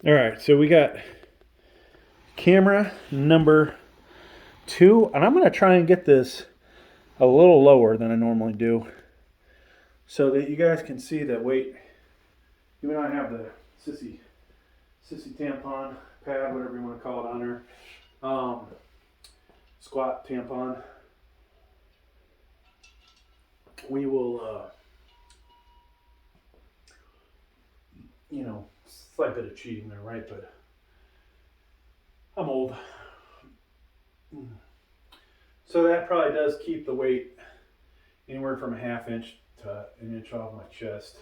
All right, so we got camera number 2, and I'm going to try and get this a little lower than I normally do so that you guys can see the weight. Even though I have the sissy tampon pad, whatever you want to call it, on there. Squat tampon. We will, you know, slight bit of cheating there, right? But I'm old. So that probably does keep the weight anywhere from a ½ inch to an inch off my chest.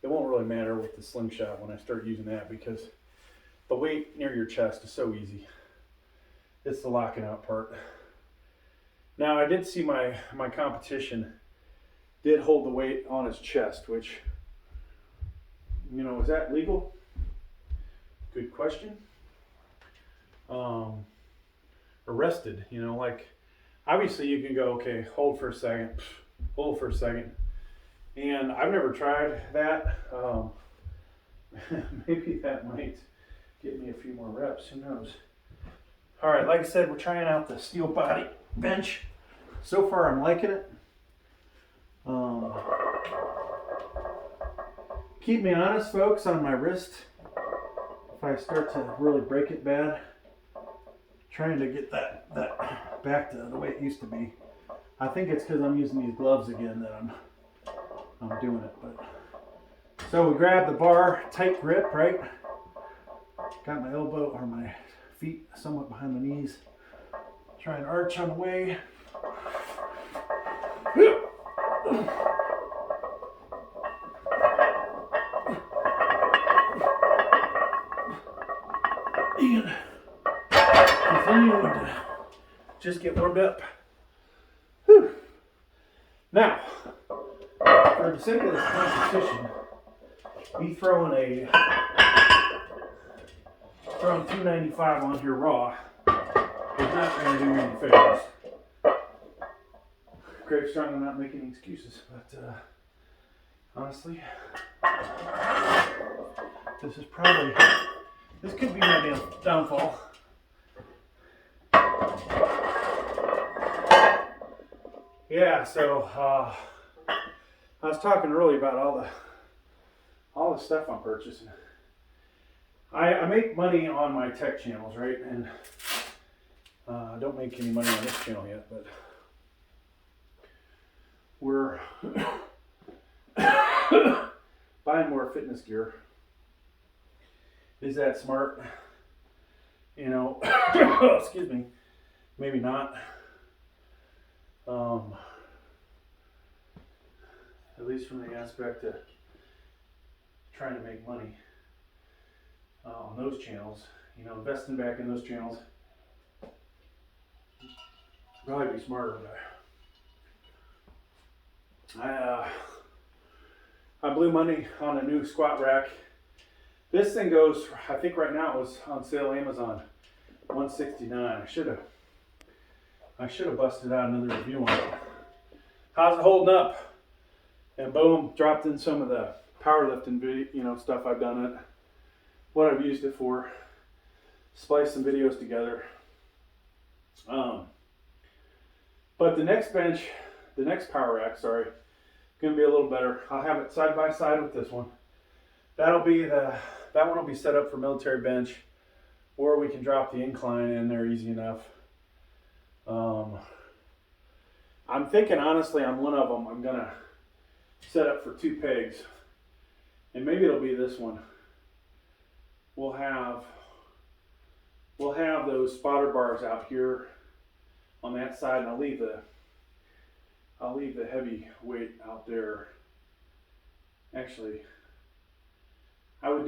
It won't really matter with the slingshot when I start using that, because the weight near your chest is so easy. It's the locking out part. Now, I did see my competition did hold the weight on his chest, which, you know, is that legal? Good question. Arrested, you know, like, obviously you can go, okay, hold for a second, hold for a second. And I've never tried that. Maybe that might get me a few more reps, who knows. All right, like I said, we're trying out the steel body bench. So far, I'm liking it. Keep me honest, folks, on my wrist. If I start to really break it bad, trying to get that back to the way it used to be. I think it's because I'm using these gloves again that I'm doing it. But so we grab the bar, tight grip, right? Got my elbow or my feet somewhat behind the knees. Try and arch on the way. And continuing to just get warmed up. Whew. Now, for the sake of this competition, me throwing 295 on here raw is not going to do me any favors. Craig's trying to not make any excuses, but honestly, this could be my downfall. Yeah, so I was talking earlier about all the stuff I'm purchasing. I make money on my tech channels, right? And I don't make any money on this channel yet, but we're buying more fitness gear. Is that smart? You know, excuse me, maybe not. At least from the aspect of trying to make money on those channels, you know, investing back in those channels. Probably be smarter, but I blew money on a new squat rack. This thing goes, I think right now it was on sale Amazon, $169. I should have busted out another review on it. How's it holding up? And boom, dropped in some of the powerlifting video, you know, stuff I've done it, what I've used it for, spliced some videos together. But the next power rack, sorry, gonna be a little better. I'll have it side by side with this one. That one will be set up for military bench, or we can drop the incline in there easy enough. I'm thinking honestly on one of them, I'm gonna set up for 2 pegs, and maybe it'll be this one. We'll have those spotter bars out here on that side, and I'll leave the heavy weight out there. Actually, I would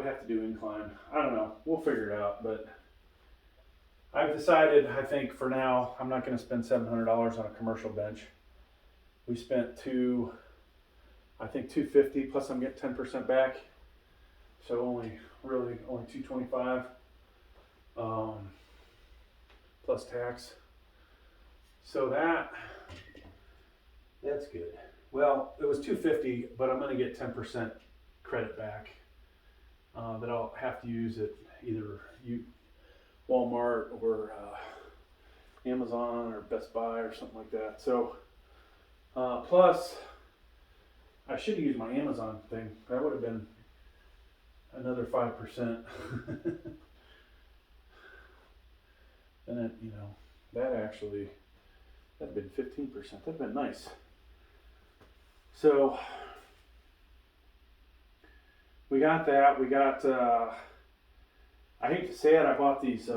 have to do incline. I don't know. We'll figure it out, but I've decided, I think for now, I'm not going to spend $700 on a commercial bench. We spent $250, plus I'm getting 10% back. So only $225 plus tax. So that's good. Well, it was $250, but I'm going to get 10% credit back that I'll have to use at either Walmart or Amazon or Best Buy or something like that. So plus I should use my Amazon thing. That would have been another 5%. And then, you know, that'd been 15%. That'd been nice. So we got that. We got, I hate to say it, I bought these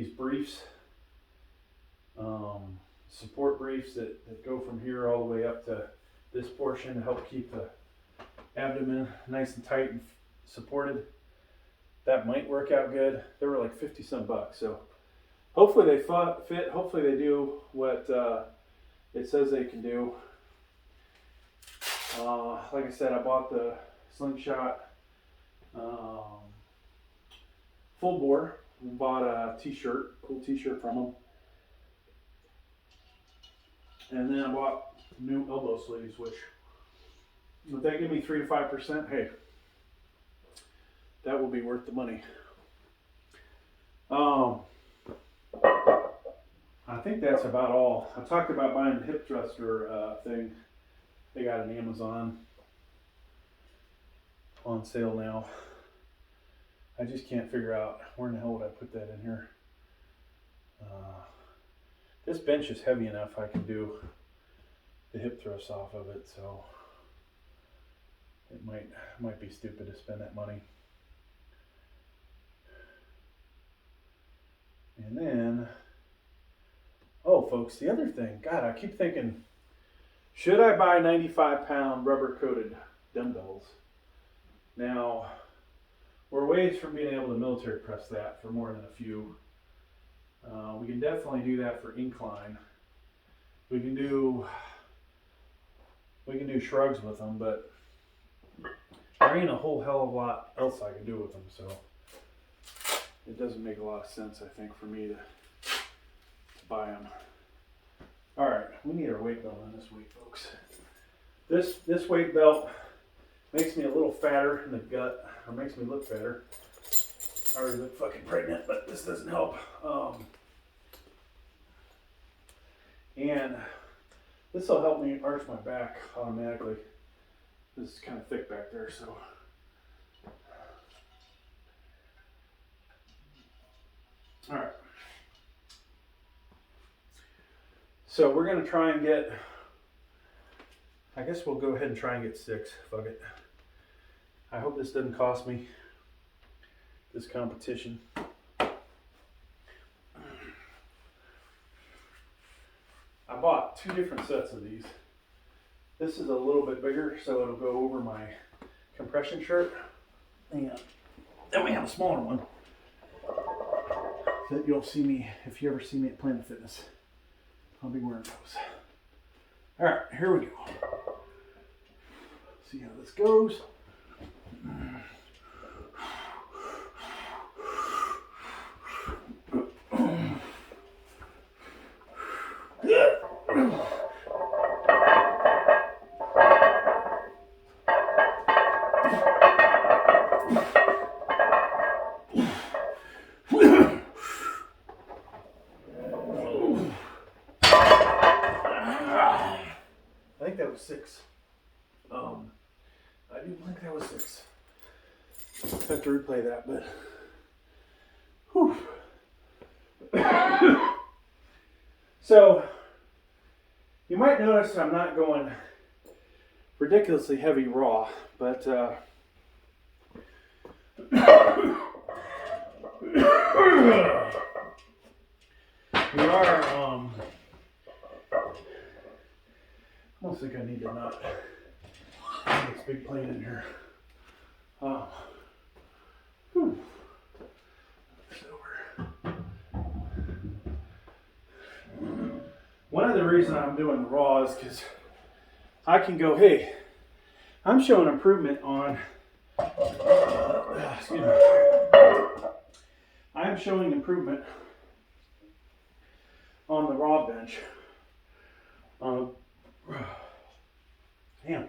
briefs, support briefs that go from here all the way up to this portion to help keep the abdomen nice and tight and supported. That might work out good. They were like 50 some bucks. So hopefully they fit. Hopefully they do what it says they can do. Like I said, I bought the Slingshot full bore. We bought a t-shirt, cool t-shirt from them. And then I bought new elbow sleeves, which if they give me 3 to 5%, hey, that will be worth the money. I think that's about all. I talked about buying the hip thruster thing. They got an Amazon on sale now. I just can't figure out where in the hell would I put that in here. This bench is heavy enough I can do the hip thrusts off of it, so it might be stupid to spend that money. And then, oh folks, the other thing, God, I keep thinking, should I buy 95-pound rubber coated dumbbells? Now, we're ways from being able to military press that for more than a few. We can definitely do that for incline. We can do shrugs with them, but there ain't a whole hell of a lot else I can do with them, so it doesn't make a lot of sense, I think, for me to buy them. All right, we need our weight belt on this weight, folks. This weight belt makes me a little fatter in the gut, or makes me look fatter. I already look fucking pregnant, but this doesn't help. And this will help me arch my back automatically. This is kind of thick back there, so. All right. So we're going to try and get, I guess we'll go ahead and try and get 6. Fuck it. I hope this doesn't cost me this competition. I bought 2 different sets of these. This is a little bit bigger, so it'll go over my compression shirt. And then we have a smaller one that you'll see me, if you ever see me at Planet Fitness, I'll be wearing those. All right, here we go. See how this goes. I think that was 6. I do think that was 6. I'll have to replay that, but whew. So you might notice I'm not going ridiculously heavy raw, but we are I almost think I need to not put this big plate in here. Whew. One of the reasons I'm doing the raw is because I can go, hey, I'm showing improvement on, excuse me, I'm showing improvement on the raw bench. Damn.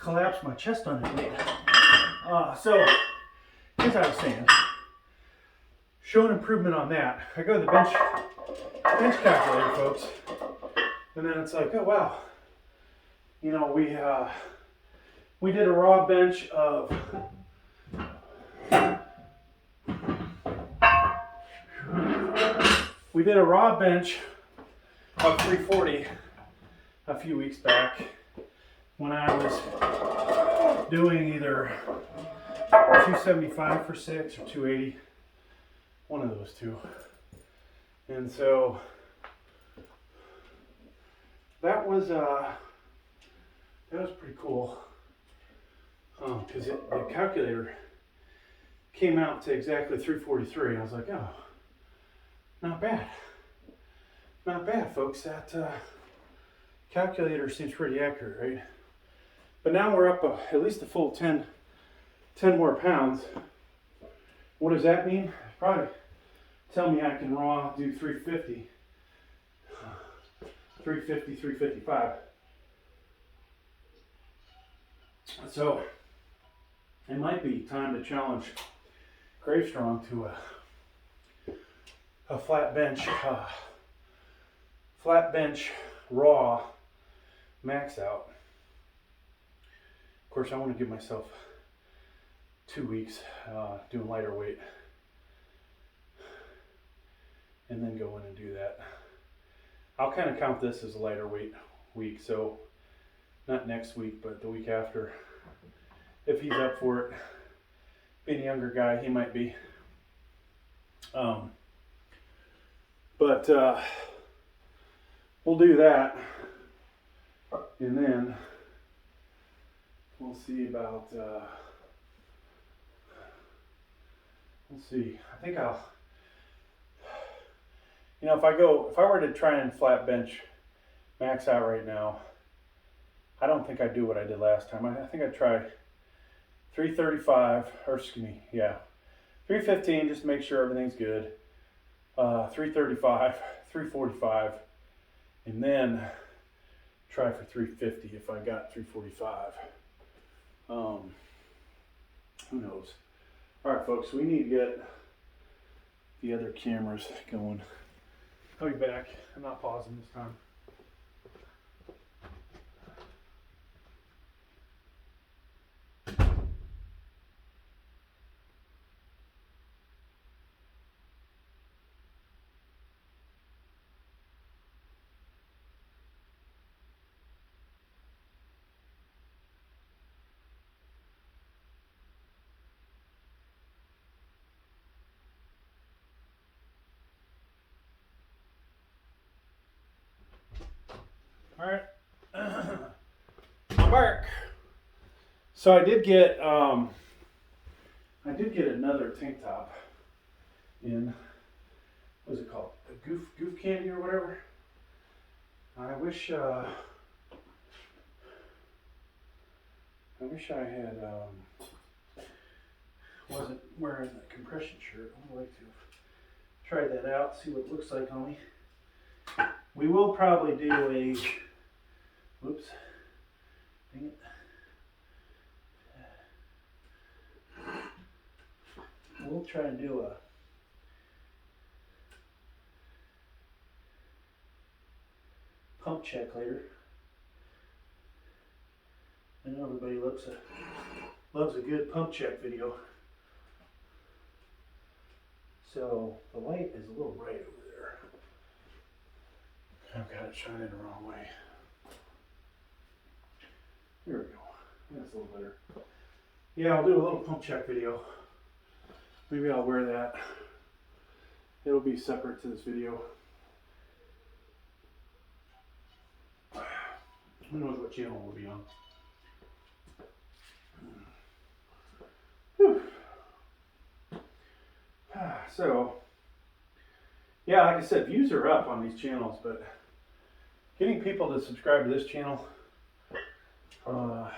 collapse my chest on it. So, as I was saying, showing improvement on that. I go to the bench calculator, folks, and then it's like, oh wow, you know, we did a raw bench of 340 a few weeks back when I was doing either 275 for 6 or 280, one of those two. And so that was pretty cool, because the calculator came out to exactly 343. I was like, oh, not bad. Not bad, folks. That calculator seems pretty accurate, right? But now we're up at least a full 10 more pounds. What does that mean? Probably tell me I can raw do 350, 355. So it might be time to challenge Gravestrong to a flat bench raw max out. Of course, I want to give myself 2 weeks doing lighter weight, and then go in and do that. I'll kind of count this as a lighter weight week, so not next week, but the week after. If he's up for it, being a younger guy, he might be. But we'll do that, and then we'll see about, we'll see. I think I'll, you know, if I were to try and flat bench max out right now, I don't think I'd do what I did last time. I think I'd try 335, or excuse me, yeah, 315, just to make sure everything's good. 335, 345, and then try for 350 if I got 345. Who knows? All right, folks, we need to get the other cameras going. I'll be back. I'm not pausing this time. All right, I'm back. So I did get another tank top in, what is it called? A goof candy or whatever. I wish I had wasn't wearing the compression shirt. I would like to try that out, see what it looks like on me. We will probably do a, whoops, dang it. We'll try and do a pump check later. I know everybody loves a good pump check video. So the light is a little bright over there. I've got it shining the wrong way. There we go. That's a little better. Yeah, I'll do a little pump check video. Maybe I'll wear that. It'll be separate to this video. Who knows what channel we'll be on. Whew. So, yeah, like I said, views are up on these channels, but getting people to subscribe to this channel, I'll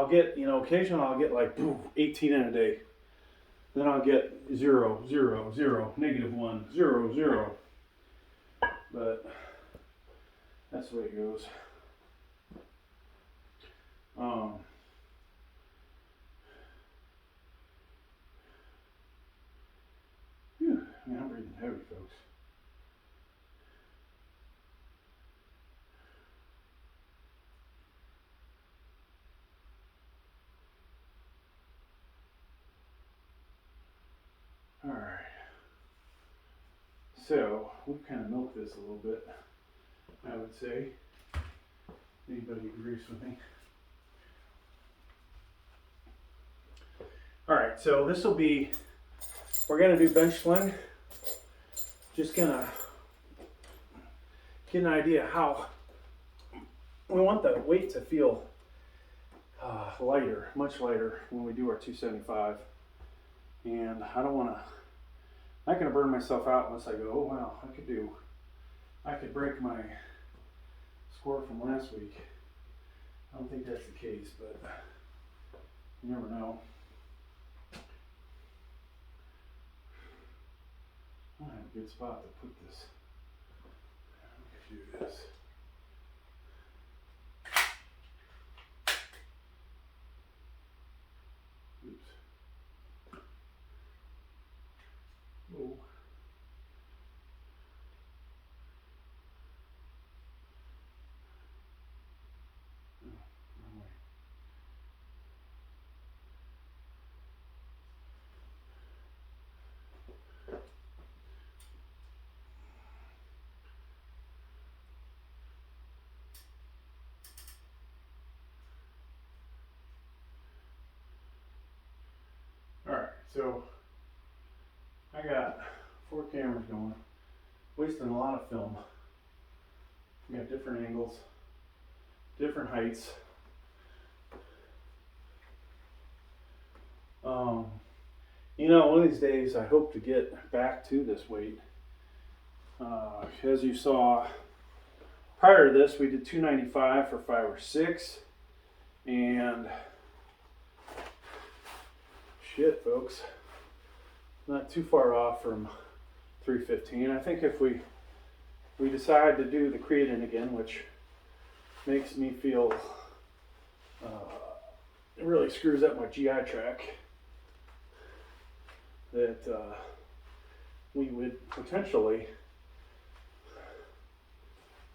get, you know, occasionally I'll get like 18 in a day. Then I'll get 0, 0, 0, -1, 0, 0. But that's the way it goes. Whew, man, I'm breathing heavy, folks. All right. So we've kind of milked this a little bit, I would say. Anybody agrees with me? All right, so this will be, we're gonna do bench sling. Just gonna get an idea how we want the weight to feel lighter, much lighter when we do our 275. And I don't wanna, I'm not gonna burn myself out unless I go, oh wow, I could break my score from last week. I don't think that's the case, but you never know. I have a good spot to put this. We could do this. Oops. Oh. Alright, so I got 4 cameras going, wasting a lot of film. We got different angles, different heights. You know, one of these days I hope to get back to this weight. As you saw, prior to this we did 295 for 5 or 6, and shit, folks, not too far off from 315. I think if we decide to do the creatine again, which makes me feel, it really screws up my GI tract, that we would potentially,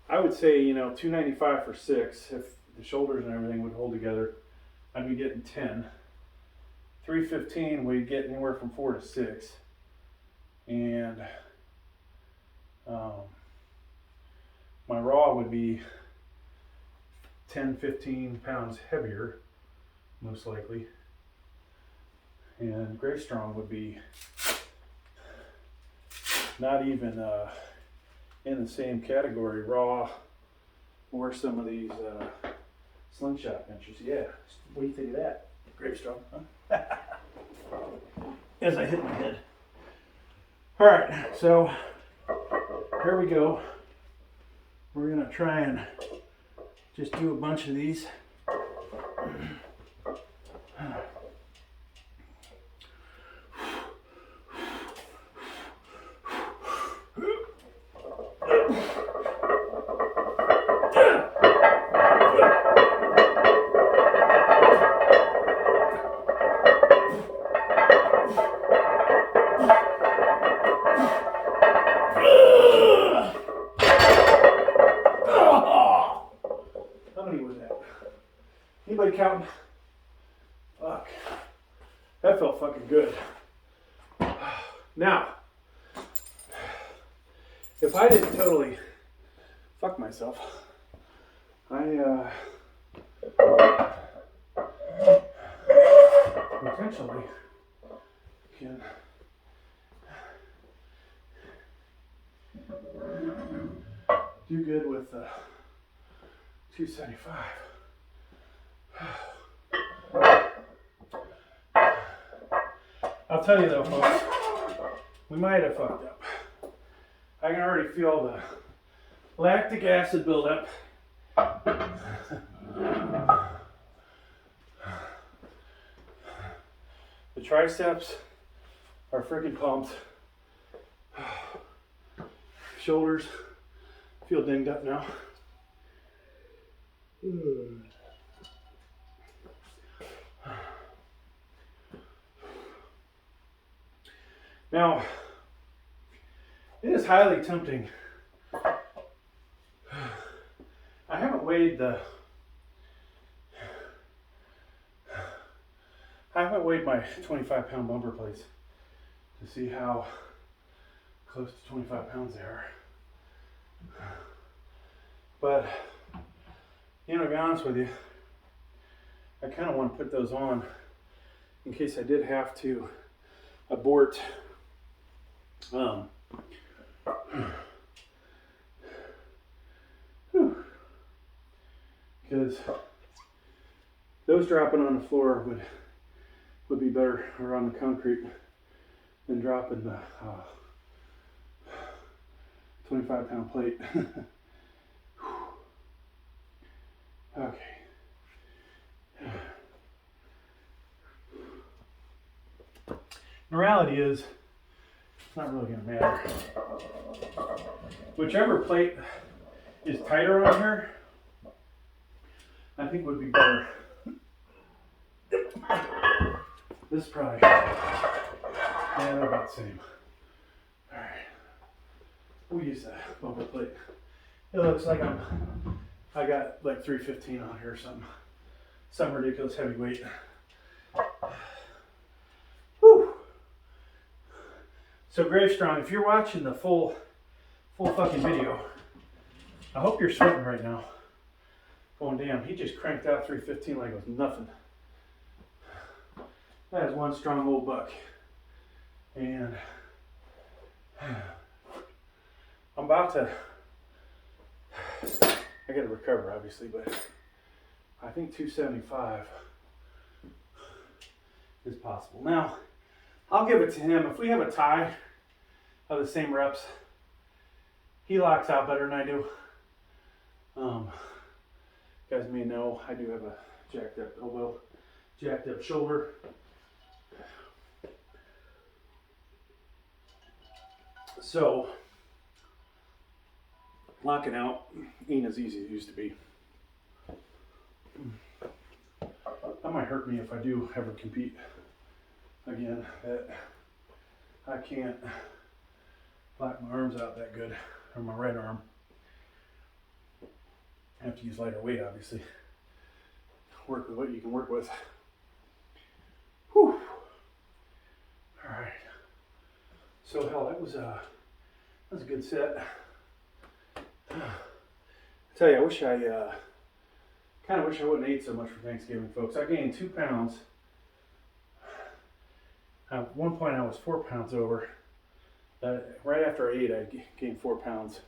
I would say, you know, 295 for 6, if the shoulders and everything would hold together, I'd be getting 10. 315, we'd get anywhere from 4 to 6. And my raw would be 10, 15 pounds heavier, most likely. And Gray Strong would be not even in the same category, raw, or some of these slingshot benches. Yeah, what do you think of that, Gray Strong? Huh? As I hit my head. All right, so here we go. We're gonna try and just do a bunch of these. Anybody counting? Fuck. That felt fucking good. Now, if I didn't totally fuck myself, I potentially can do good with 275. I'll tell you though, folks, we might have fucked up. I can already feel the lactic acid buildup. The triceps are freaking pumped. Shoulders feel dinged up now. Now, it is highly tempting. I haven't weighed my 25-pound bumper plates to see how close to 25 pounds they are. But, you know, to be honest with you, I kind of want to put those on in case I did have to abort because those dropping on the floor would be better, or on the concrete, than dropping the 25-pound plate. Okay. Morality is, it's not really going to matter. Whichever plate is tighter on here, I think would be better. This probably, yeah, they're about the same. All right, we'll use that bumper plate. It looks like I got like 315 on here or something. Some ridiculous heavyweight. Whew. So Grave Strong, if you're watching the full fucking video, I hope you're sweating right now. Going, damn, he just cranked out 315 like it was nothing. That is one strong old buck. And I'm about to, I gotta recover obviously, but I think 275 is possible. Now, I'll give it to him. If we have a tie of the same reps, he locks out better than I do. You guys may know I do have a jacked up elbow, jacked up shoulder. So, locking out ain't as easy as it used to be. That might hurt me if I do ever compete again. That I can't lock my arms out that good, or my right arm. I have to use lighter weight, obviously. Work with what you can work with. Whew. All right. So hell, that was a good set. I tell you, I wish I kind of wish I wouldn't ate so much for Thanksgiving, folks. I gained 2 pounds. At one point, I was 4 pounds over. Right after I ate, I gained 4 pounds.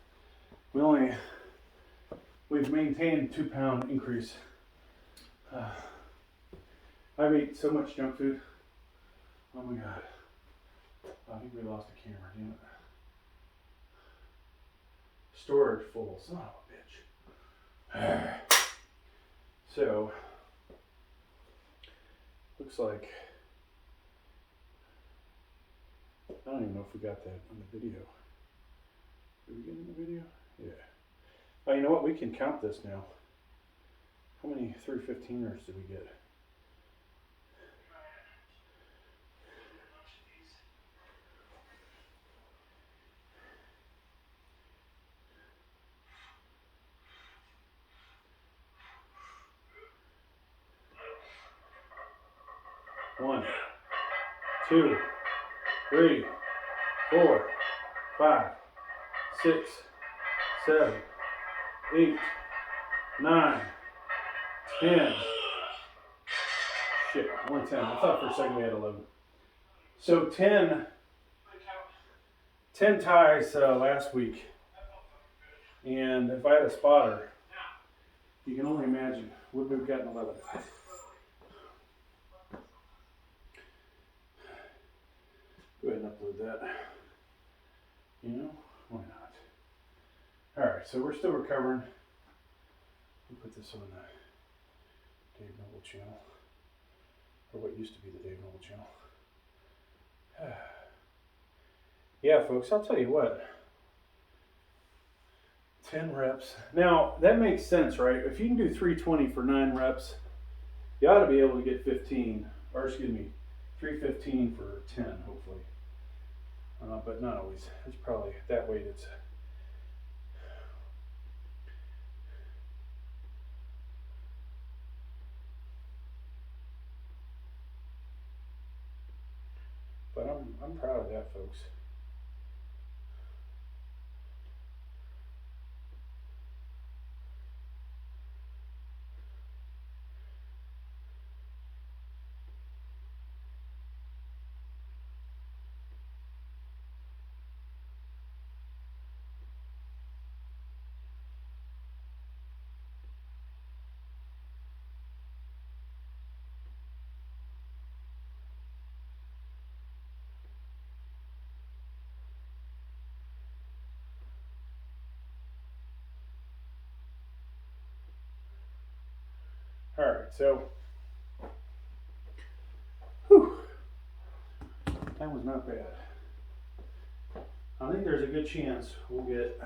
We've maintained 2 pound increase. I've ate so much junk food. Oh my god. I think we lost the camera, damn it. Storage full, son of a bitch. So, looks like, I don't even know if we got that on the video. Did we get it in the video? Yeah. Oh, you know what? We can count this now. How many 315ers did we get? One, 2, 3, 4, 5, 6, 7, 8, 9, 10. Shit, only 10. I thought for a second we had 11. So 10 ties last week. And if I had a spotter, you can only imagine, would we've gotten 11. Go ahead and upload that. You know, why not? Alright, so we're still recovering. We'll put this on the Dave Noble channel. Or what used to be the Dave Noble channel. Yeah, folks, I'll tell you what. 10 reps. Now, that makes sense, right? If you can do 320 for 9 reps, you ought to be able to get 15, or excuse me, 315 for 10, hopefully. but not always. It's probably that weight. It's but I'm proud of that, folks. All right, so whew, that was not bad. I think there's a good chance we'll get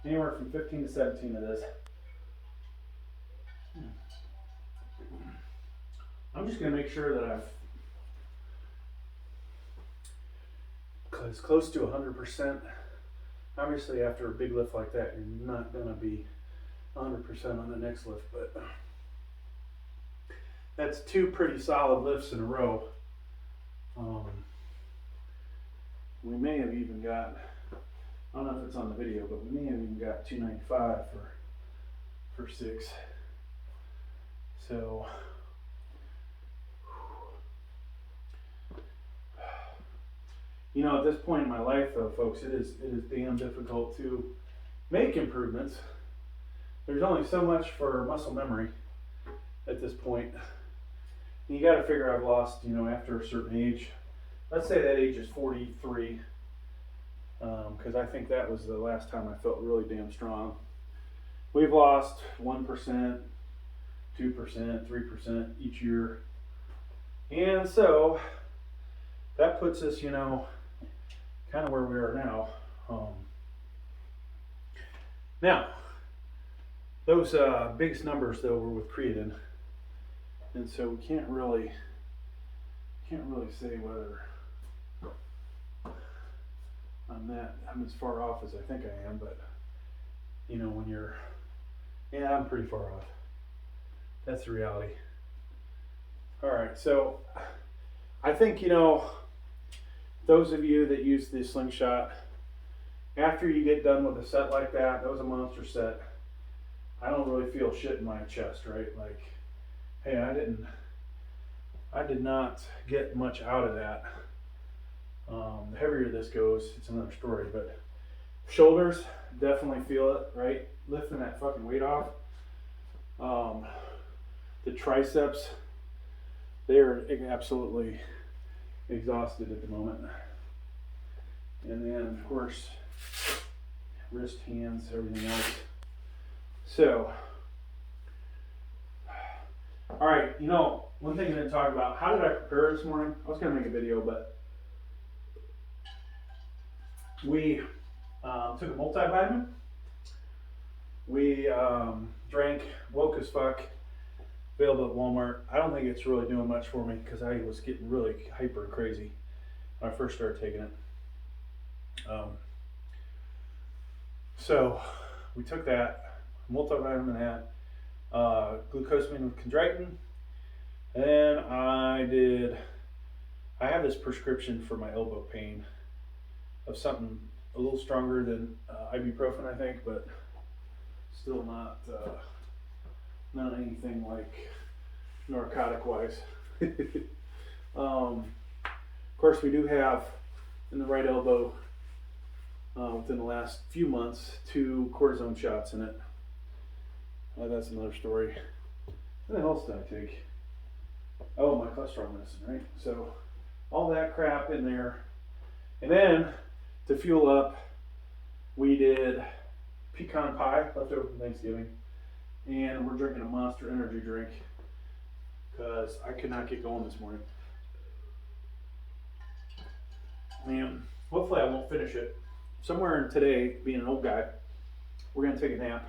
anywhere from 15 to 17 of this. I'm just going to make sure that I've as close to 100%. Obviously, after a big lift like that, you're not going to be 100% on the next lift, but that's two pretty solid lifts in a row. We may have even got, I don't know if it's on the video, but we may have even got 295 for 6. So, you know, at this point in my life, though, folks, it is damn difficult to make improvements. There's only so much for muscle memory at this point. And you got to figure I've lost, you know, after a certain age. Let's say that age is 43, because I think that was the last time I felt really damn strong. We've lost 1%, 2%, 3% each year. And so that puts us, you know, kind of where we are now. Now, those biggest numbers though were with creatine, and so we can't really say whether I'm as far off as I think I am, but you know, when you're, yeah, I'm pretty far off. That's the reality. All right, so I think, you know, those of you that use the Slingshot, after you get done with a set like that, that was a monster set, I don't really feel shit in my chest, right? Like, hey, I did not get much out of that. The heavier this goes, it's another story, but shoulders, definitely feel it, right? Lifting that fucking weight off. The triceps, they are absolutely exhausted at the moment. And then, of course, wrist, hands, everything else. So, all right, you know, one thing I didn't talk about, how did I prepare this morning? I was going to make a video, but we took a multivitamin. We drank Woke as Fuck, available at Walmart. I don't think it's really doing much for me because I was getting really hyper crazy when I first started taking it. So we took that, multivitamin, that, glucosamine with chondroitin, and then I have this prescription for my elbow pain of something a little stronger than ibuprofen, I think, but still not anything like narcotic wise. Of course, we do have in the right elbow within the last few months 2 cortisone shots in it. That's another story. What else did I take? Oh, my cholesterol medicine, right? So all that crap in there. And then to fuel up, we did pecan pie left over from Thanksgiving, and we're drinking a Monster energy drink because I could not get going this morning. And hopefully I won't finish it. Somewhere in today, being an old guy, we're gonna take a nap.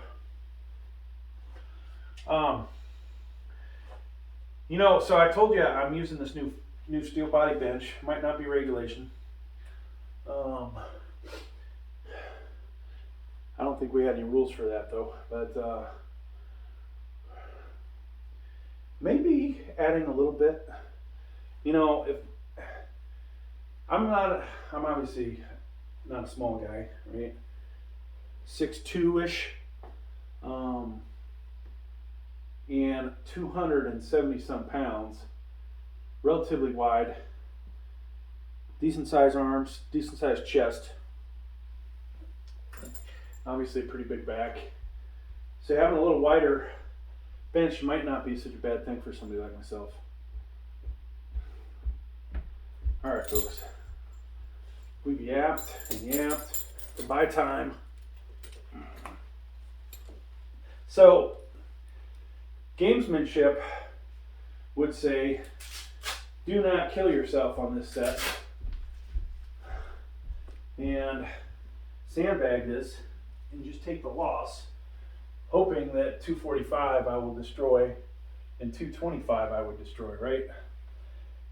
You know, so I told you I'm using this new steel body bench. Might not be regulation. I don't think we had any rules for that though, but maybe adding a little bit. You know, if I'm obviously not a small guy, right? 6'2"-ish, and 270 some pounds, relatively wide, decent size arms, decent size chest, obviously a pretty big back. So having a little wider bench might not be such a bad thing for somebody like myself. All right, folks, we've yapped and yapped. Goodbye time. So, gamesmanship would say, do not kill yourself on this set. And sandbag this and just take the loss, hoping that 245 I will destroy and 225 I would destroy, right?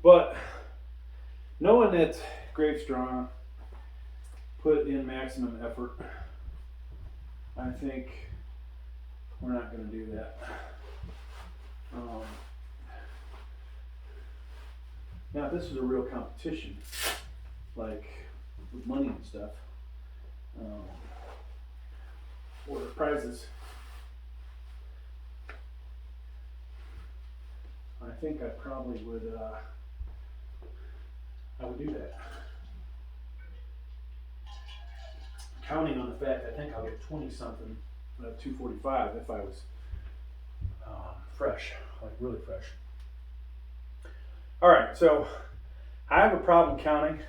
But knowing that Gravestrong put in maximum effort, I think we're not going to do that. Now, if this was a real competition, like with money and stuff, or prizes, I think I probably would. I would do that. Counting on the fact I think I'll get 20 something out of 245 if I was fresh, like really fresh. All right, so I have a problem counting.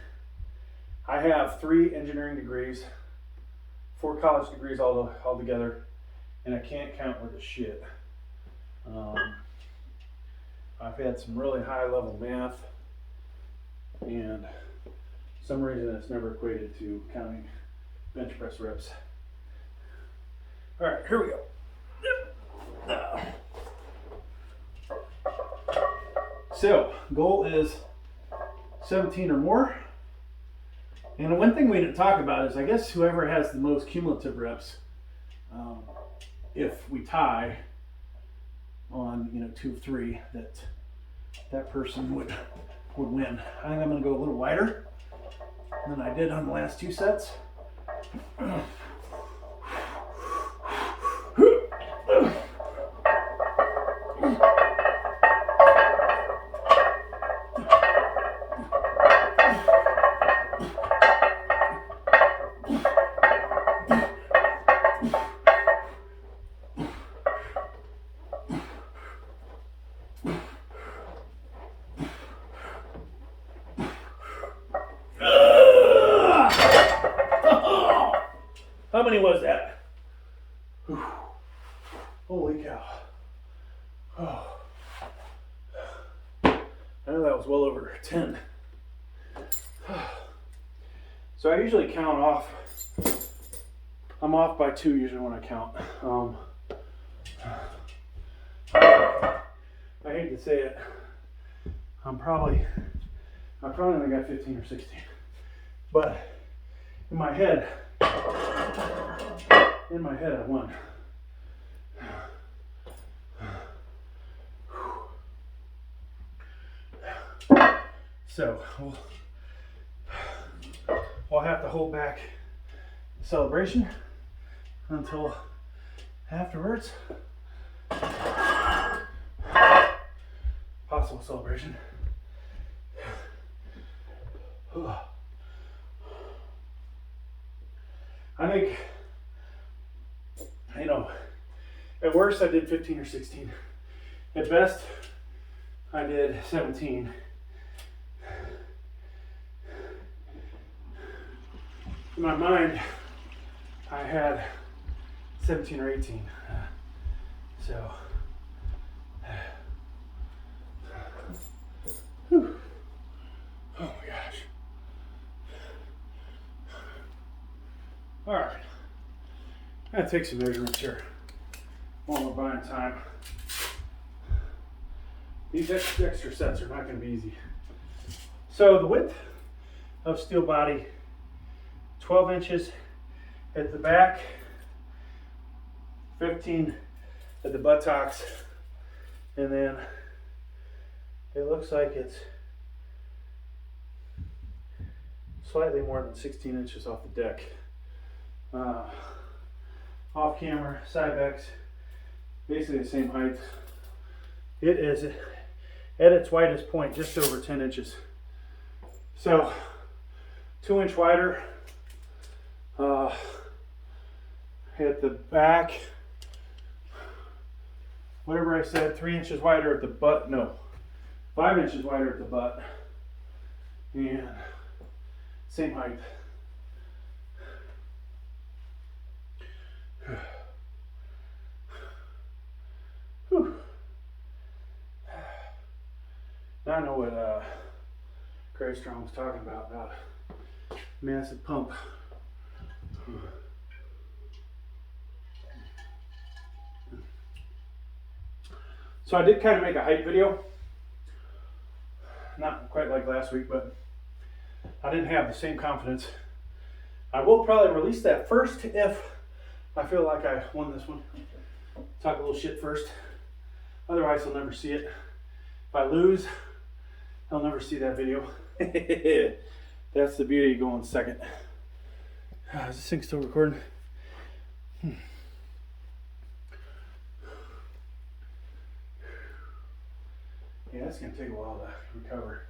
I have 3 engineering degrees, 4 college degrees all together, and I can't count with a shit. I've had some really high level math, and for some reason it's never equated to counting bench press reps. All right, here we go. So, goal is 17 or more. And one thing we didn't talk about is, I guess whoever has the most cumulative reps, if we tie on 2 of 3, that person would win. I think I'm going to go a little wider than I did on the last 2 sets. How many was that? Whew. Holy cow. Oh. I know that was well over 10. So I usually count off. I'm off by 2 usually when I count. I hate to say it. I probably only got 15 or 16. But in my head I won. So we'll have to hold back the celebration until afterwards. Possible celebration. I think, at worst I did 15 or 16. At best, I did 17. In my mind, I had 17 or 18. So, whew. Oh my gosh. All right, I'm gonna take some measurements here while we're buying time. These extra sets are not gonna be easy. So the width of steel body 12 inches at the back, 15 at the buttocks, and then it looks like it's slightly more than 16 inches off the deck. Off camera, side backs, basically the same height. It is at its widest point just over 10 inches. So 2 inch wider at the back, whatever I said, 3 inches wider at the butt, no, 5 inches wider at the butt, and same height. Whew. Now I know what Craig Strong was talking about massive pump. So I did kind of make a height video. Not quite like last week, but I didn't have the same confidence. I will probably release that first if I feel like I won this one. Talk a little shit first. Otherwise, I'll never see it. If I lose, I'll never see that video. That's the beauty of going second. Is this thing still recording? Yeah, it's going to take a while to recover.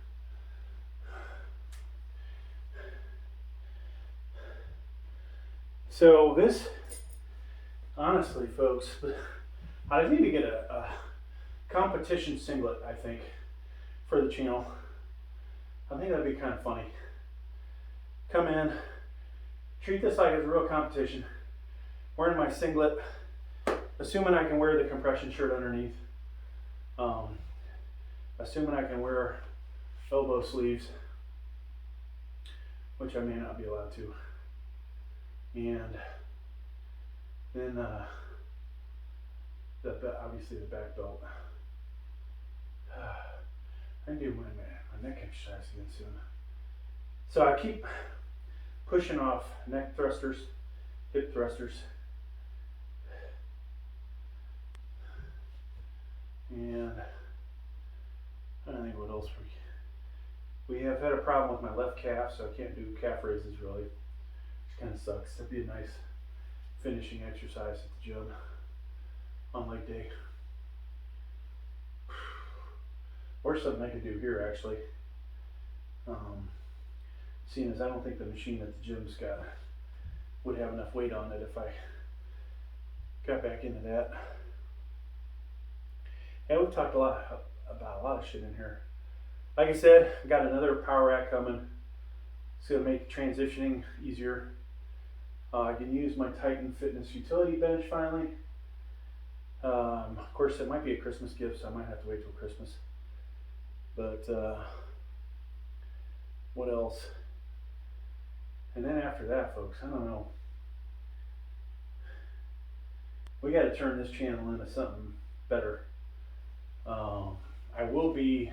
So this, honestly, folks, I need to get a competition singlet, I think, for the channel. I think that'd be kind of funny. Come in, treat this like it's a real competition. Wearing my singlet, assuming I can wear the compression shirt underneath. Assuming I can wear elbow sleeves, which I may not be allowed to. And then obviously the back belt. I can do my neck exercise again soon. So I keep pushing off neck thrusters, hip thrusters, and I don't think what else we have had a problem with my left calf, so I can't do calf raises really. Kind of sucks. That'd be a nice finishing exercise at the gym on leg day. Or something I could do here actually. Seeing as I don't think the machine at the gym's would have enough weight on it if I got back into that. Yeah, we've talked about a lot of shit in here. Like I said, I got another power rack coming. It's gonna make transitioning easier. I can use my Titan Fitness utility bench finally. Of course, it might be a Christmas gift, so I might have to wait till Christmas. But what else? And then after that, folks, I don't know. We got to turn this channel into something better. I will be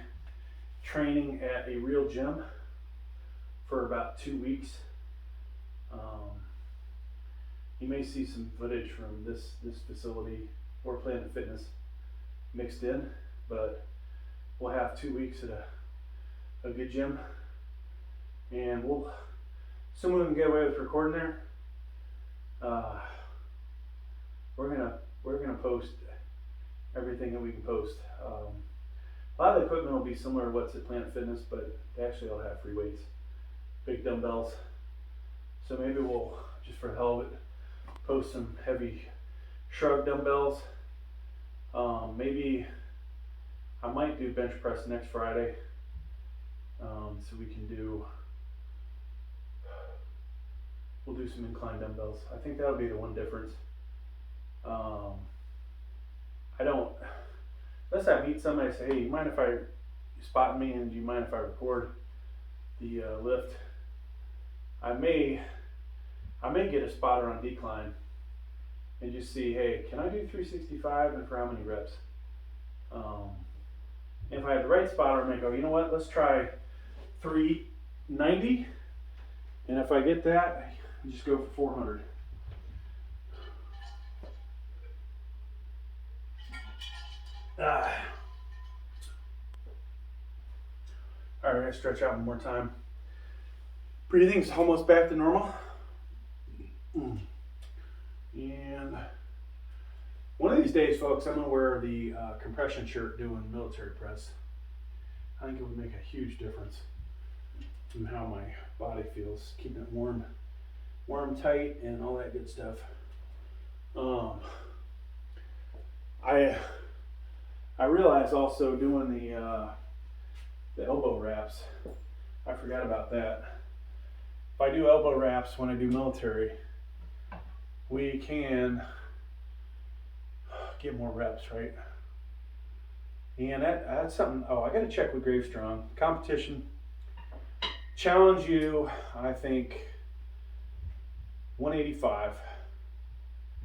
training at a real gym for about 2 weeks. You may see some footage from this facility or Planet Fitness mixed in, but we'll have 2 weeks at a good gym, and some of them get away with recording there. We're gonna post everything that we can post. A lot of the equipment will be similar to what's at Planet Fitness, but they actually all have free weights, big dumbbells. So maybe we'll, just for the hell of it, post some heavy shrug dumbbells. Maybe I might do bench press next Friday. So we'll do some incline dumbbells. I think that'll be the one difference. Unless I meet somebody and say, hey, you mind if I spot me, and do you mind if I record the lift? I may get a spotter on decline and just see, hey, can I do 365 and for how many reps? If I have the right spotter, I may go, you know what, let's try 390. And if I get that, just go for 400. All right, stretch out one more time. Breathing's almost back to normal. And one of these days, folks, I'm gonna wear the compression shirt doing military press. I think it would make a huge difference in how my body feels, keeping it warm, tight, and all that good stuff. I realized also doing the elbow wraps. I forgot about that. If I do elbow wraps when I do military, we can get more reps, right? And that's something. Oh, I got to check with Gravestrong. Competition. Challenge you, I think, 185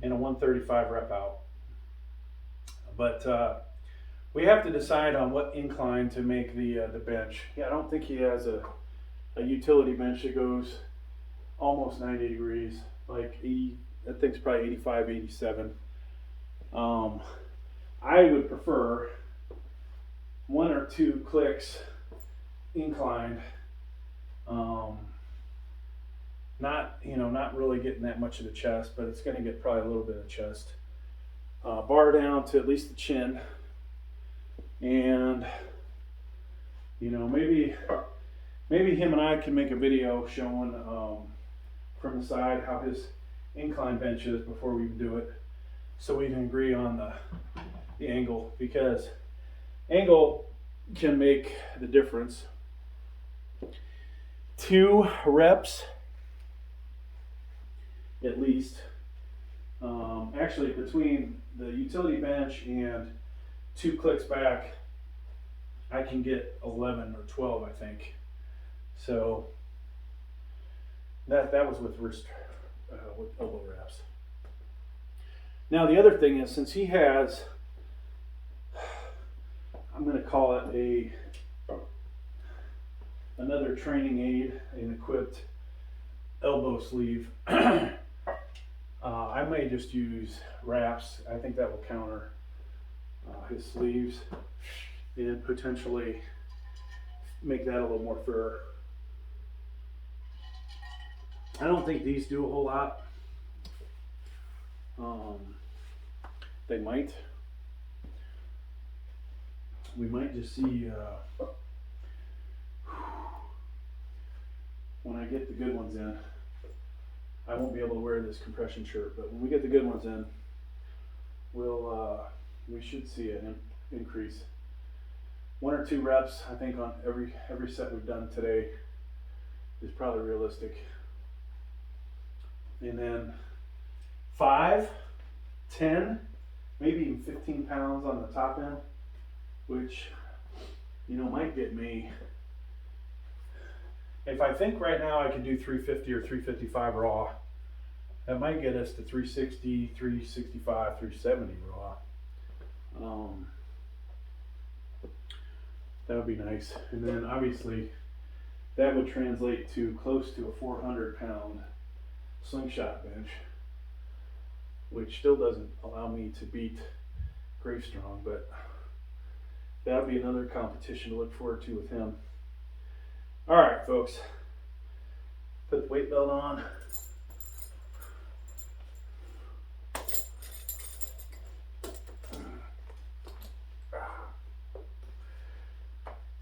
and a 135 rep out. But we have to decide on what incline to make the bench. Yeah, I don't think he has a utility bench that goes almost 90 degrees. Like I think it's probably 85, 87. I would prefer 1 or 2 clicks inclined. Not really getting that much of the chest, but it's going to get probably a little bit of chest. Bar down to at least the chin, and maybe him and I can make a video showing from the side how his incline bench is before we do it, so we can agree on the angle, because angle can make the difference. 2 reps at least. Actually, between the utility bench and 2 clicks back, I can get 11 or 12, I think. So that was with wrist, with elbow wraps. Now the other thing is, since he has, I'm going to call it another training aid, an equipped elbow sleeve. I may just use wraps. I think that will counter his sleeves and potentially make that a little more fair. I don't think these do a whole lot. They might. We might just see when I get the good ones in. I won't be able to wear this compression shirt, but when we get the good ones in, we should see an increase. 1 or 2 reps, I think, on every set we've done today is probably realistic. And then 5, 10, maybe even 15 pounds on the top end, which might get me. If I think right now I could do 350 or 355 raw, that might get us to 360, 365, 370 raw. That would be nice. And then obviously that would translate to close to a 400-pound slingshot bench, which still doesn't allow me to beat Gravestrong, but that would be another competition to look forward to with him. All right, folks, put the weight belt on.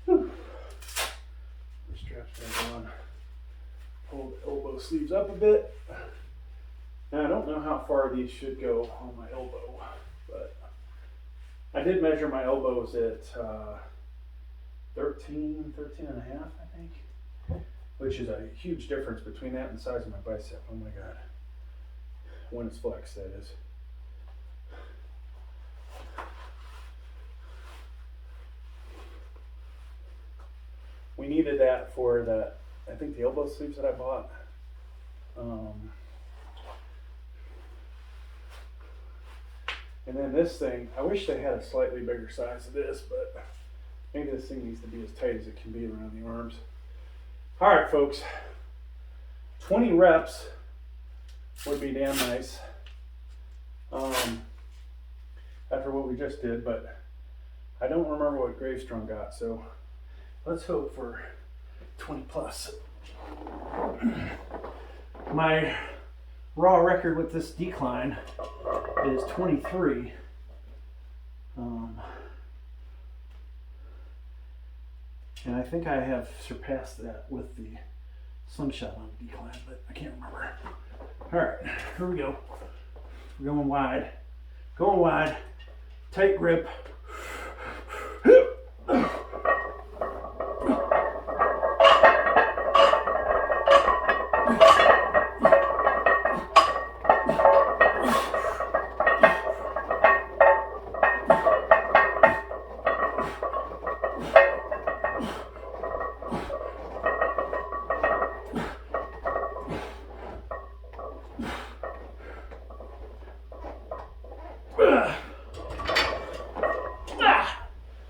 The straps back on. Pull the elbow sleeves up a bit. Now, I don't know how far these should go on my elbow, but I did measure my elbows at 13 and a half, I think, which is a huge difference between that and the size of my bicep. Oh my God. When it's flexed, that is. We needed that for I think the elbow sleeves that I bought. And then this thing, I wish they had a slightly bigger size of this, but maybe this thing needs to be as tight as it can be around the arms. All right, folks, 20 reps would be damn nice. After what we just did, but I don't remember what Gravestrong got, so let's hope for 20 plus. My raw record with this decline is 23. And I think I have surpassed that with the Slingshot on decline, but I can't remember. All right, here we go. We're going wide. Going wide. Tight grip.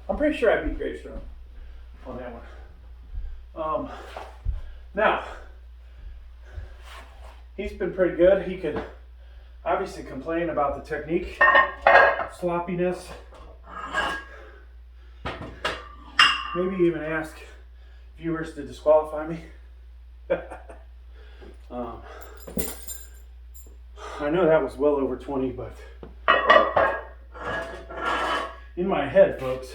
I'm pretty sure I beat Gravestrong on that one. Now, he's been pretty good. He could obviously complain about the technique, sloppiness, maybe even ask viewers to disqualify me. I know that was well over 20, but in my head, folks,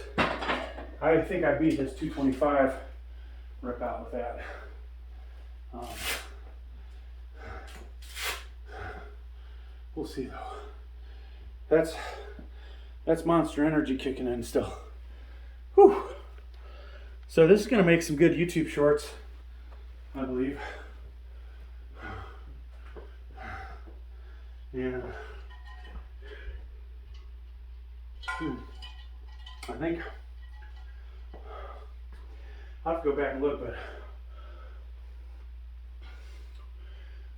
I think I beat his 225 rip out with that. We'll see though. That's monster energy kicking in still. Whew. So this is going to make some good YouTube shorts, I believe. Yeah. I think I'll have to go back and look, but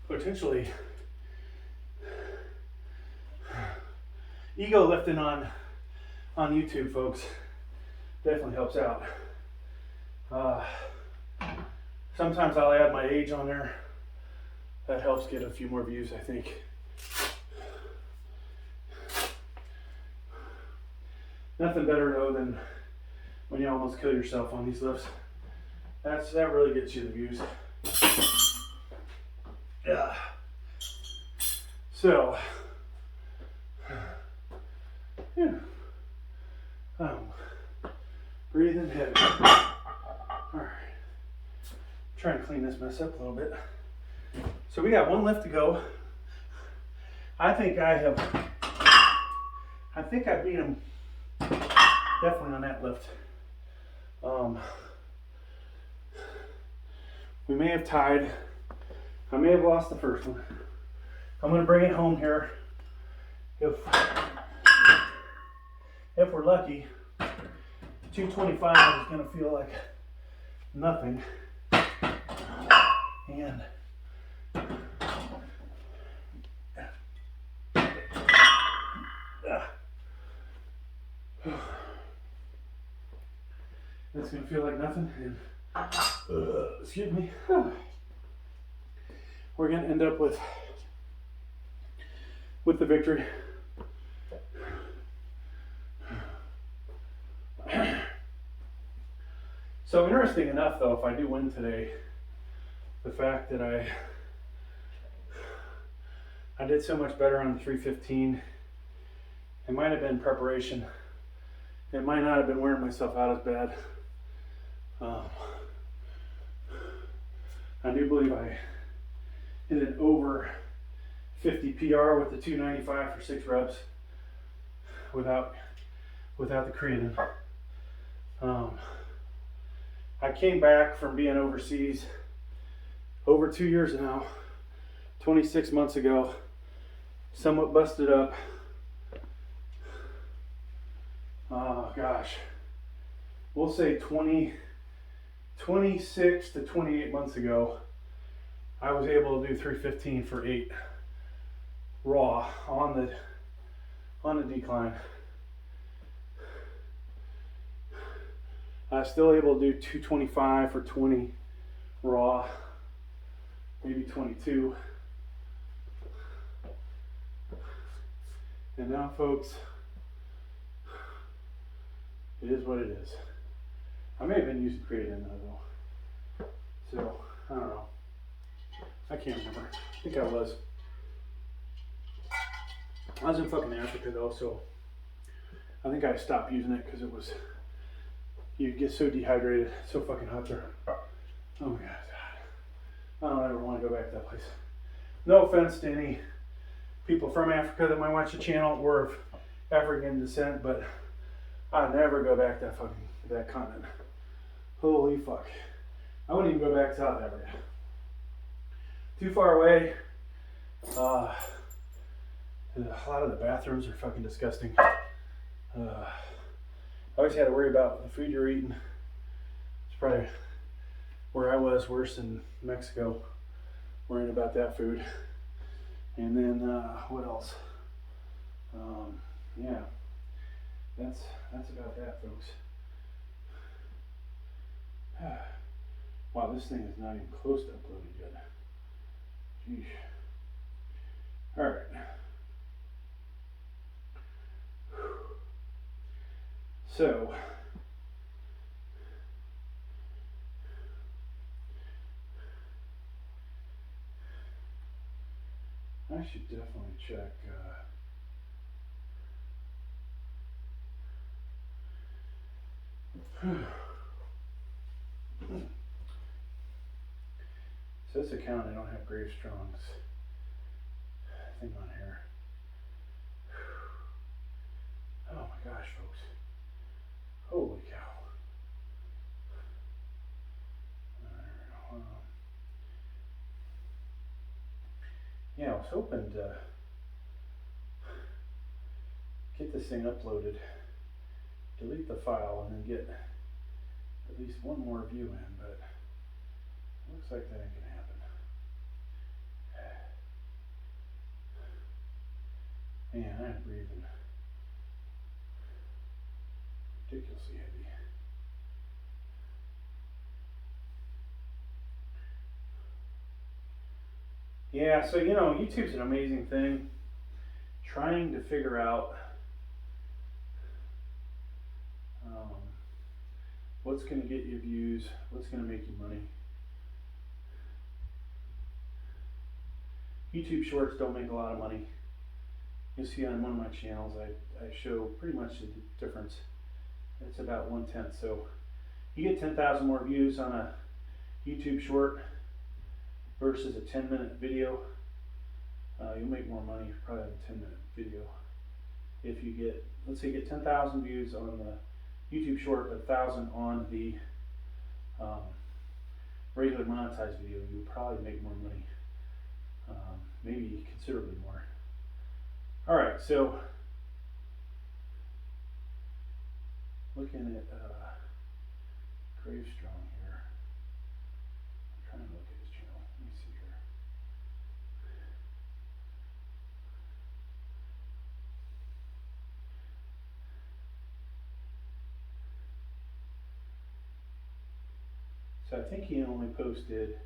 potentially ego lifting on YouTube, folks, definitely helps out. Sometimes I'll add my age on there. That helps get a few more views, I think. Nothing better though than when you almost kill yourself on these lifts. That really gets you the views. Yeah. So, yeah. Breathing heavy. All right. Try and clean this mess up a little bit. So we got one lift to go. I think I beat him definitely on that lift. We may have tied. I may have lost the first one. I'm going to bring it home here. If we're lucky, 225 is going to feel like nothing. And it's going to feel like nothing. And excuse me. We're going to end up with the victory. So interesting enough though, if I do win today, the fact that I did so much better on the 315, it might have been preparation. It might not have been wearing myself out as bad. I do believe I hit an over 50 PR with the 295 for 6 reps without the creatinine. I came back from being overseas over 2 years now, 26 months ago, somewhat busted up. Oh gosh, we'll say 26 to 28 months ago, I was able to do 315 for 8 raw on the decline. I was still able to do 225 for 20 raw, maybe 22. And now, folks, it is what it is. I may have been using creatine in there though. So, I don't know. I can't remember. I think I was. I was in fucking Africa though, so I think I stopped using it because it was, you get so dehydrated, so fucking hot there. Oh my god. I don't ever want to go back to that place. No offense to any people from Africa that might watch the channel or of African descent, but I'd never go back to that continent. Holy fuck. I wouldn't even go back to South Africa. Too far away. A lot of the bathrooms are fucking disgusting. I always had to worry about the food you're eating. It's probably where I was worse in Mexico, worrying about that food. And then what else? Yeah, that's about that, folks. Wow, this thing is not even close to uploaded yet. Jeez. All right. So, I should definitely check. So this account, I don't have Grave Strong's thing on here. Oh my gosh, folks. Holy cow. Yeah, I was hoping to get this thing uploaded, delete the file, and then get at least one more view in, but it looks like that ain't gonna happen. Man, I'm breathing ridiculously heavy. Yeah, so YouTube's an amazing thing. Trying to figure out what's going to get you views, what's going to make you money. YouTube Shorts don't make a lot of money. You'll see on one of my channels, I show pretty much the difference. It's about 1/10. So you get 10,000 more views on a YouTube Short versus a 10-minute video. You'll make more money probably on a 10-minute video. If you get, let's say you get 10,000 views on the YouTube Short, but 1,000 on the regular monetized video, you'll probably make more money. Maybe considerably more. Alright, so looking at Gravestrong here. I'm trying to look at his channel. Let me see here. So I think he only posted,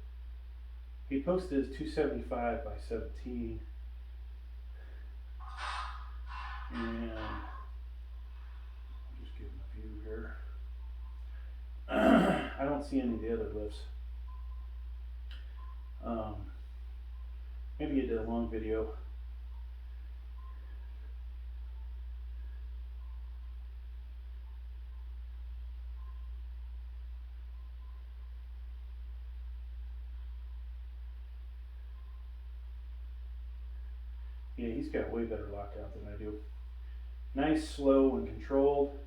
he posted his 275 by 17. And I'll just give him a view here. I don't see any of the other lifts. Maybe he did a long video. Yeah, he's got way better lockout than I do. Nice, slow, and controlled.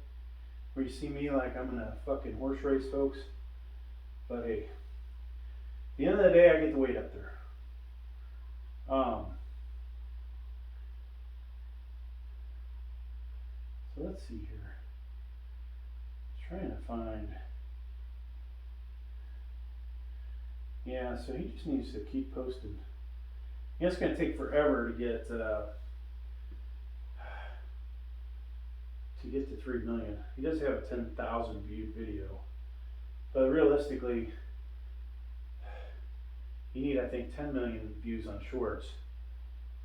Where you see me like I'm in a fucking horse race, folks. But hey, at the end of the day, I get the weight up there. So let's see here. Trying to find. Yeah, so he just needs to keep posting. Yeah, it's going to take forever to get to 3 million. He does have a 10,000 viewed video, but realistically, you need, I think, 10 million views on Shorts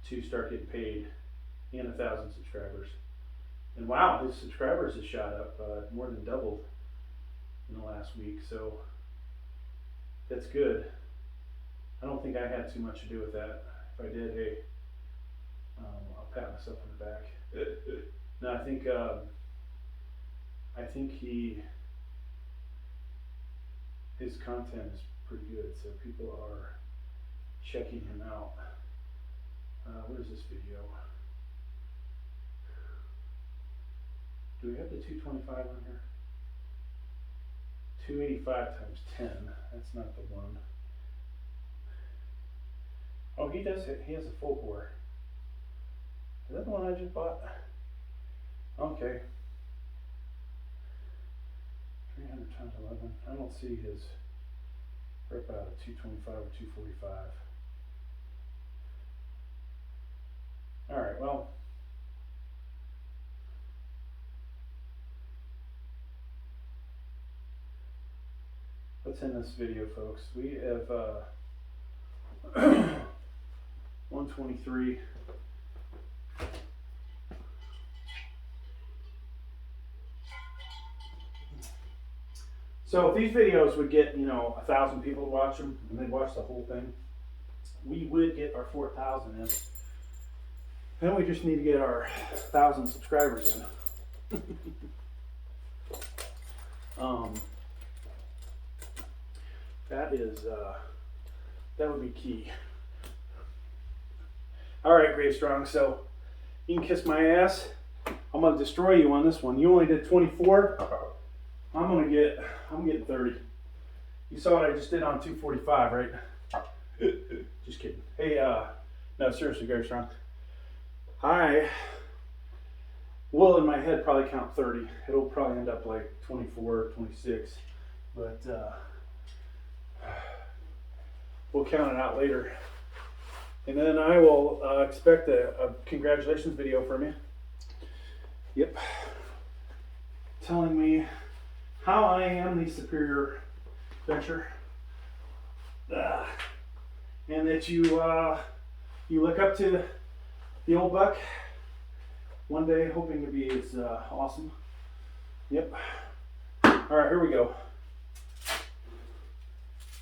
to start getting paid and 1,000 subscribers. And wow, his subscribers has shot up more than doubled in the last week, so that's good. I don't think I had too much to do with that. If I did, hey, I'll pat myself on the back. No, I think his content is pretty good, so people are checking him out. Where's this video? Do we have the 225 on here? 285 times 10. That's not the one. Oh, he does. He has a full bore. Is that the one I just bought? Okay. 300 times 11. I don't see his rip out of 225 or 245. All right. Well. What's in this video, folks? We have 123. So if these videos would get, 1,000 people to watch them, and they'd watch the whole thing, we would get our 4,000 in. Then we just need to get our 1,000 subscribers in. That would be key. All right, Grave Strong. So you can kiss my ass. I'm gonna destroy you on this one. You only did 24. I'm getting 30. You saw what I just did on 245, right? Just kidding. Hey, no, seriously, Grave Strong. I will in my head probably count 30. It'll probably end up like 24, 26, but we'll count it out later. And then I will expect a congratulations video from you. Yep. Telling me how I am the superior venture. And that you look up to the old buck. One day hoping to be as awesome. Yep. All right, here we go.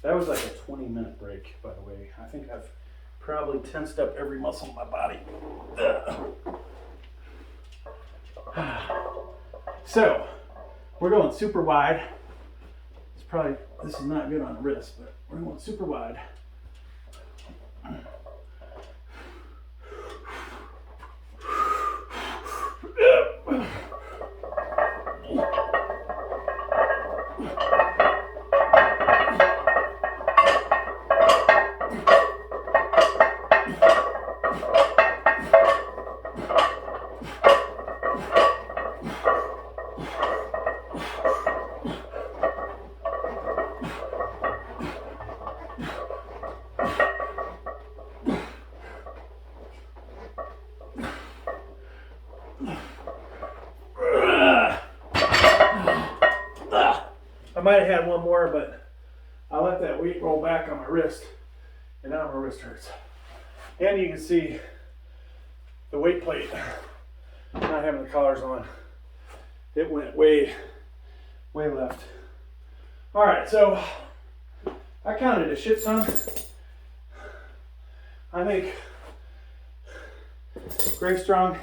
That was like a 20-minute break, by the way. I think I've probably tensed up every muscle in my body. So, we're going super wide. This is not good on the wrist, but we're going super wide. I might have had one more, but I let that weight roll back on my wrist, and now my wrist hurts. And you can see the weight plate not having the collars on. It went way left. All right, so I counted a shit ton. I think Grave Strong,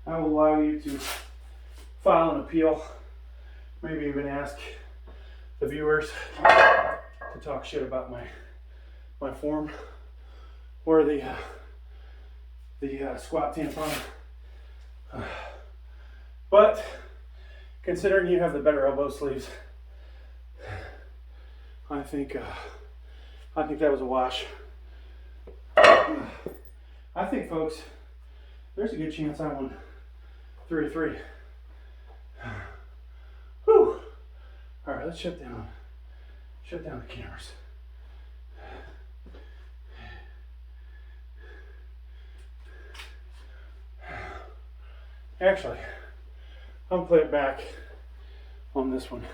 I will allow you to file an appeal. Maybe even ask the viewers to talk shit about my form or the squat tampon. But considering you have the better elbow sleeves, I think that was a wash. I think, folks, there's a good chance I won 3-3. Whew. All right, let's shut down the cameras. Actually, I'm gonna play it back on this one.